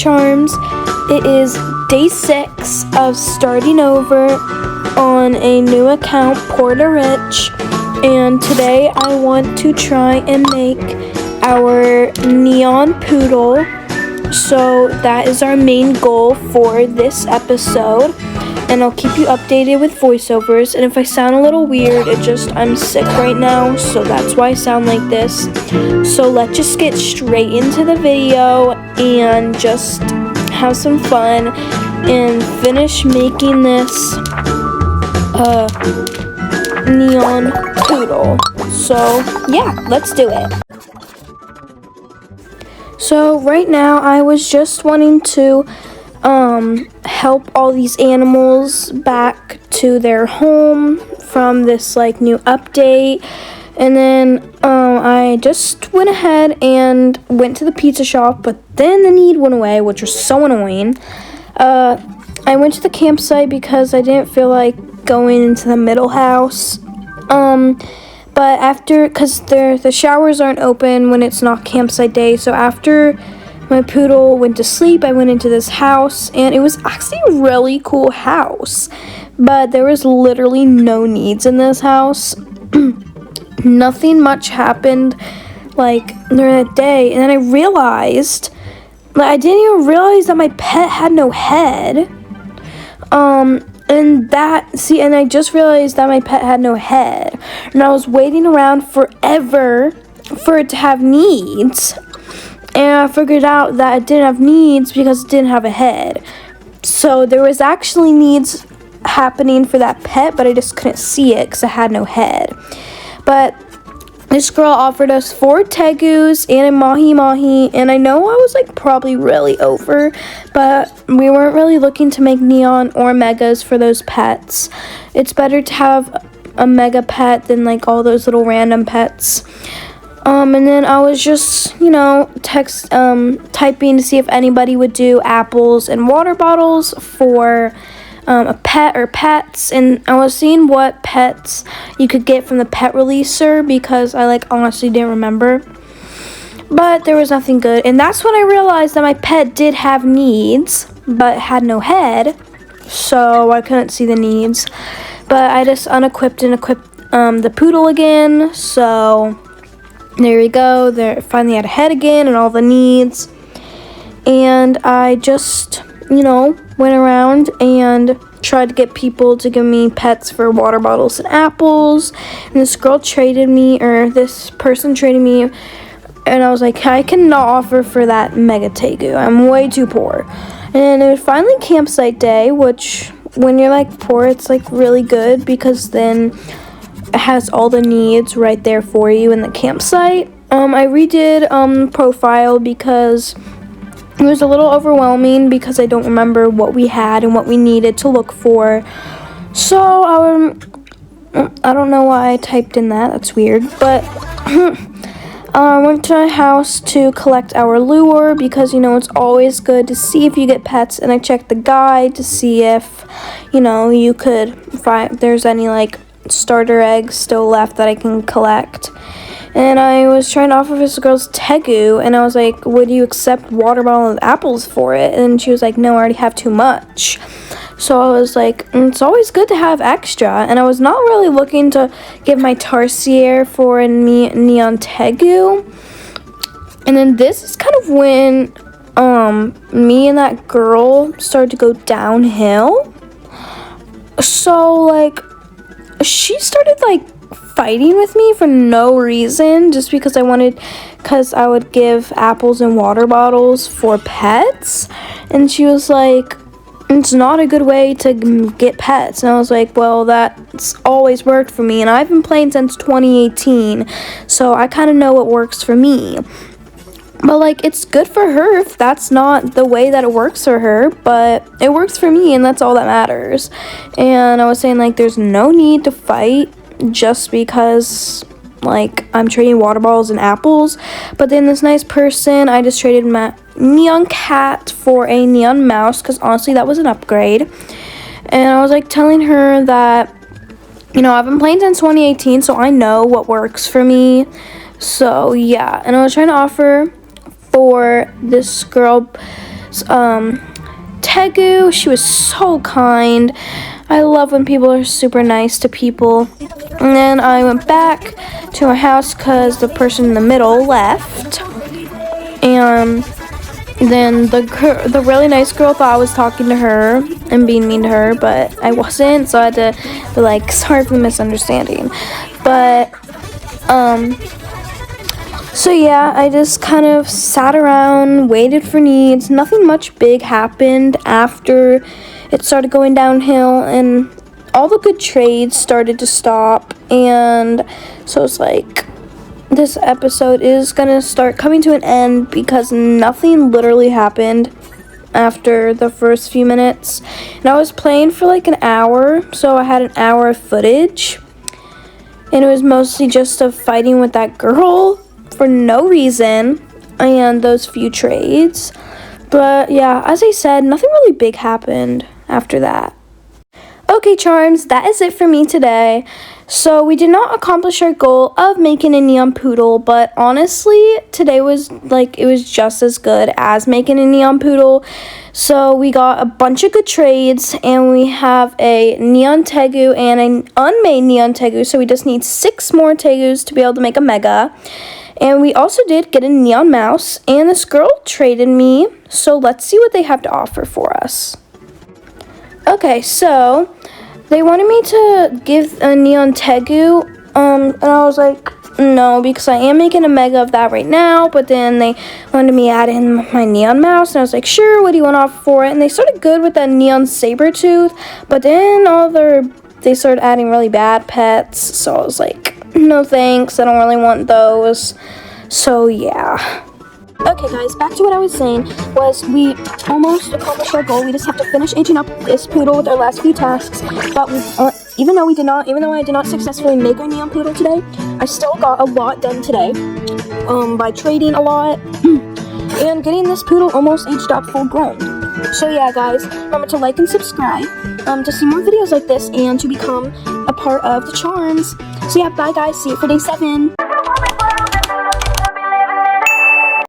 Charms. It is day 6 of starting over on a new account, Porter Rich, and today I want to try and make our neon poodle. So that is our main goal for this episode, and I'll keep you updated with voiceovers. And if I sound a little weird, I'm sick right now, so that's why I sound like this. So let's just get straight into the video and just have some fun and finish making this neon poodle. So yeah, let's do it. So right now I was just wanting to help all these animals back to their home from this new update, and then I just went ahead and went to the pizza shop, but then the need went away, which was so annoying. I went to the campsite because I didn't feel like going into the middle house, but because the showers aren't open when it's not campsite day, so after my poodle went to sleep, I went into this house, and it was actually a really cool house, but there was literally no needs in this house. Nothing much happened during that day, and then I realized I didn't even realize that my pet had no head. And I just realized that my pet had no head, and I was waiting around forever for it to have needs, and I figured out that it didn't have needs because it didn't have a head. So there was actually needs happening for that pet, but I just couldn't see it because it had no head. But this girl offered us 4 tegus and a mahi-mahi, and I know I was probably really over, but we weren't really looking to make neon or megas for those pets. It's better to have a mega pet than all those little random pets. And then I was just, typing to see if anybody would do apples and water bottles for a pet or pets, and I was seeing what pets you could get from the pet releaser because I honestly didn't remember, but there was nothing good, and that's when I realized that my pet did have needs but had no head, so I couldn't see the needs. But I just unequipped and equipped the poodle again, so there we go. There finally had a head again and all the needs, and I just went around and tried to get people to give me pets for water bottles and apples, and this person traded me, and I was like, I cannot offer for that mega tegu, I'm way too poor. And it was finally campsite day, which when you're poor, it's really good because then it has all the needs right there for you in the campsite. I redid profile because it was a little overwhelming because I don't remember what we had and what we needed to look for. So I don't know why I typed in that. That's weird. But I went to my house to collect our lure because, it's always good to see if you get pets. And I checked the guide to see if, you could find if there's any, starter eggs still left that I can collect. And I was trying to offer this girl's tegu, and I was like, would you accept water bottle and apples for it? And she was like, no, I already have too much. So I was like, it's always good to have extra. And I was not really looking to give my Tarsier for a neon tegu. And then this is kind of when me and that girl started to go downhill. So she started fighting with me for no reason, just because I would give apples and water bottles for pets, and she was like, it's not a good way to get pets. And I was like, well, that's always worked for me, and I've been playing since 2018, so I kind of know what works for me. But it's good for her if that's not the way that it works for her, but it works for me, and that's all that matters. And I was saying there's no need to fight just because I'm trading water bottles and apples. But then this nice person, I just traded my neon cat for a neon mouse because honestly that was an upgrade. And I was telling her that I've been playing since 2018, so I know what works for me. So yeah, and I was trying to offer for this girl Tegu. She was so kind. I love when people are super nice to people. And then I went back to my house because the person in the middle left. And then the really nice girl thought I was talking to her and being mean to her, but I wasn't, so I had to be like, sorry for the misunderstanding. But, so yeah, I just kind of sat around, waited for needs. Nothing much big happened after it started going downhill, and all the good trades started to stop, and so it's like, this episode is gonna start coming to an end because nothing literally happened after the first few minutes. And I was playing for like an hour, so I had an hour of footage, and it was mostly just of fighting with that girl for no reason and those few trades. But yeah, as I said, nothing really big happened after that. Okay, charms, that is it for me today. So we did not accomplish our goal of making a neon poodle, but honestly, today was like, it was just as good as making a neon poodle. So we got a bunch of good trades, and we have a neon tegu and an unmade neon tegu, so we just need 6 more tegus to be able to make a mega. And we also did get a neon mouse, and this girl traded me, so let's see what they have to offer for us. Okay, so they wanted me to give a neon tegu, and I was like, no, because I am making a mega of that right now. But then they wanted me to add in my neon mouse, and I was like, sure, what do you want to offer for it? And they started good with that neon saber tooth, but then they started adding really bad pets, so I was like, no thanks, I don't really want those. So yeah. Okay guys, back to what I was saying, was we almost accomplished our goal. We just have to finish aging up this poodle with our last few tasks. But even though I did not successfully make our neon poodle today, I still got a lot done today, by trading a lot, and getting this poodle almost aged up full grown. So yeah guys, remember to like and subscribe, to see more videos like this and to become a part of the charms. So yeah, bye guys, see you for day 7.